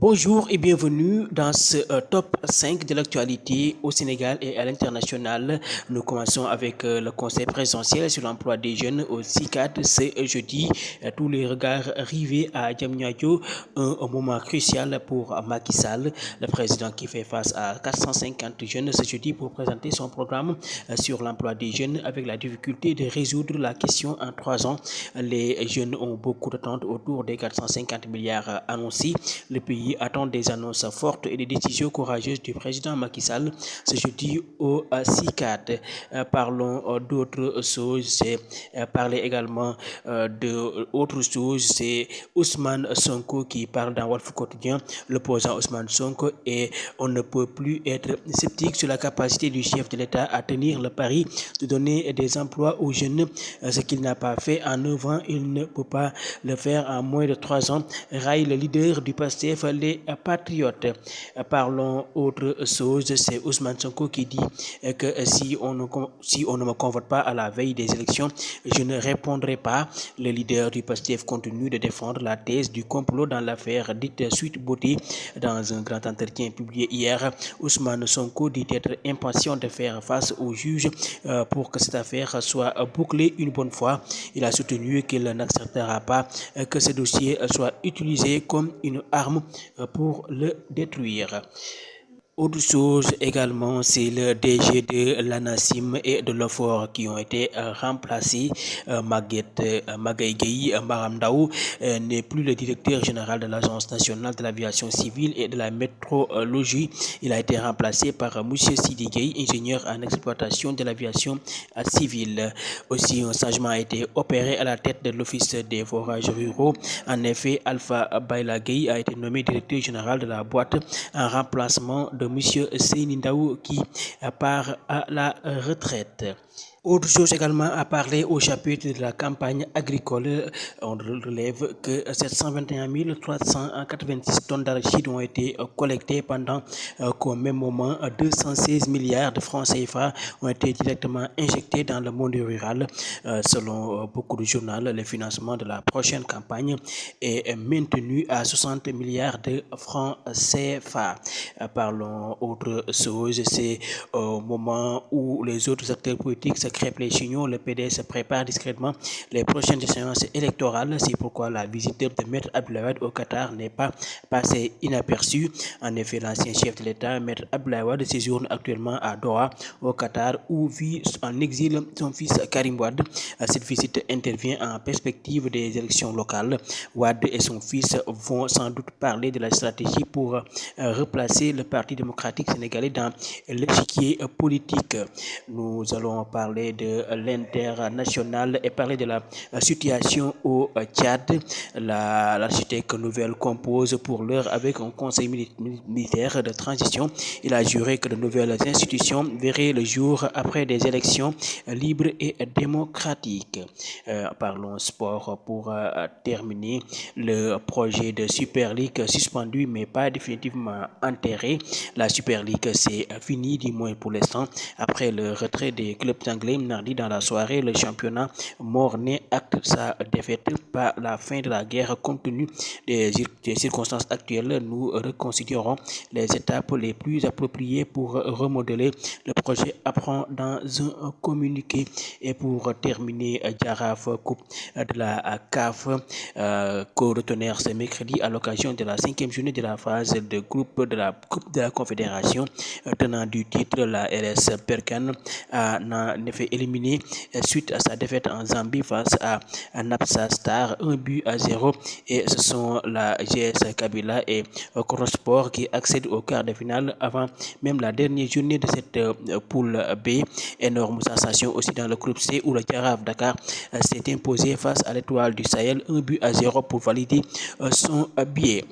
Bonjour et bienvenue dans ce top 5 de l'actualité au Sénégal et à l'international. Nous commençons avec le Conseil présidentiel sur l'emploi des jeunes au CICAD ce jeudi. Tous les regards rivés à Diamniadio, un moment crucial pour Macky Sall, le président qui fait face à 450 jeunes ce jeudi pour présenter son programme sur l'emploi des jeunes avec la difficulté de résoudre la question en 3 ans. Les jeunes ont beaucoup d'attentes autour des 450 milliards annoncés. Le pays attend des annonces fortes et des décisions courageuses du président Macky Sall ce jeudi au CICAD. Parlons d'autres choses, c'est parler également d'autres choses, c'est Ousmane Sonko qui parle dans Walf Quotidien, l'opposant Ousmane Sonko, et on ne peut plus être sceptique sur la capacité du chef de l'État à tenir le pari de donner des emplois aux jeunes, ce qu'il n'a pas fait en 9 ans, il ne peut pas le faire en moins de 3 ans, raille le leader du PASTEF, les patriotes. Parlons autre chose, c'est Ousmane Sonko qui dit que si on ne me convoque pas à la veille des élections, je ne répondrai pas. Le leader du PASTEF continue de défendre la thèse du complot dans l'affaire dite Sweet Beauté. Dans un grand entretien publié hier, Ousmane Sonko dit être impatient de faire face au juge pour que cette affaire soit bouclée une bonne fois. Il a soutenu qu'il n'acceptera pas que ce dossier soit utilisé comme une arme pour le détruire. Autre chose également, c'est le DG de l'ANACIM et de l'OFOR qui ont été remplacés. Magaye Gueye Maramdaou n'est plus le directeur général de l'Agence nationale de l'aviation civile et de la métrologie. Il a été remplacé par M. Sidi Gueye, ingénieur en exploitation de l'aviation civile. Aussi, un changement a été opéré à la tête de l'Office des forages ruraux. En effet, Alpha Baila Gueye a été nommé directeur général de la boîte en remplacement de M. Seyni Ndaw qui part à la retraite. Autre chose également à parler au chapitre de la campagne agricole, on relève que 721 386 tonnes d'arachide ont été collectées pendant qu'au même moment 216 milliards de francs CFA ont été directement injectés dans le monde rural. Selon beaucoup de journaux, le financement de la prochaine campagne est maintenu à 60 milliards de francs CFA. Parlons autre chose, c'est au moment où les autres acteurs politiques crêpe les chignons, le PDS se prépare discrètement les prochaines séances électorales. C'est pourquoi la visite de Maître Abdoulaye Wade au Qatar n'est pas passée inaperçue. En effet, l'ancien chef de l'État, Maître Abdoulaye Wade, séjourne actuellement à Doha, au Qatar, où vit en exil son fils Karim Wade. Cette visite intervient en perspective des élections locales. Wade et son fils vont sans doute parler de la stratégie pour replacer le Parti démocratique sénégalais dans l'échiquier politique. Nous allons parler de l'international et parler de la situation au Tchad. L'architecte nouvelle compose pour l'heure avec un conseil militaire de transition. Il a juré que de nouvelles institutions verraient le jour après des élections libres et démocratiques. Parlons sport pour terminer. Le projet de Super League suspendu mais pas définitivement enterré. La Super League c'est fini, du moins pour l'instant, après le retrait des clubs anglais mardi dans la soirée. Le championnat mornay acte sa défaite par la fin de la guerre. Compte tenu des circonstances actuelles, nous reconsidérons les étapes les plus appropriées pour remodeler le projet, apprend dans un communiqué. Et pour terminer, Jaraaf Coupe de la CAF co-retenir ce mercredi à l'occasion de la 5e journée de la phase de groupe de la Coupe de la Confédération. Tenant du titre, la RS Berkane a en effet éliminé suite à sa défaite en Zambie face à Napsa Star 1-0, et ce sont la GS Kabila et Crosport qui accèdent au quart de finale avant même la dernière journée de cette poule B. Énorme sensation aussi dans le groupe C où le Jaraaf Dakar s'est imposé face à l'Étoile du Sahel 1-0 pour valider son billet.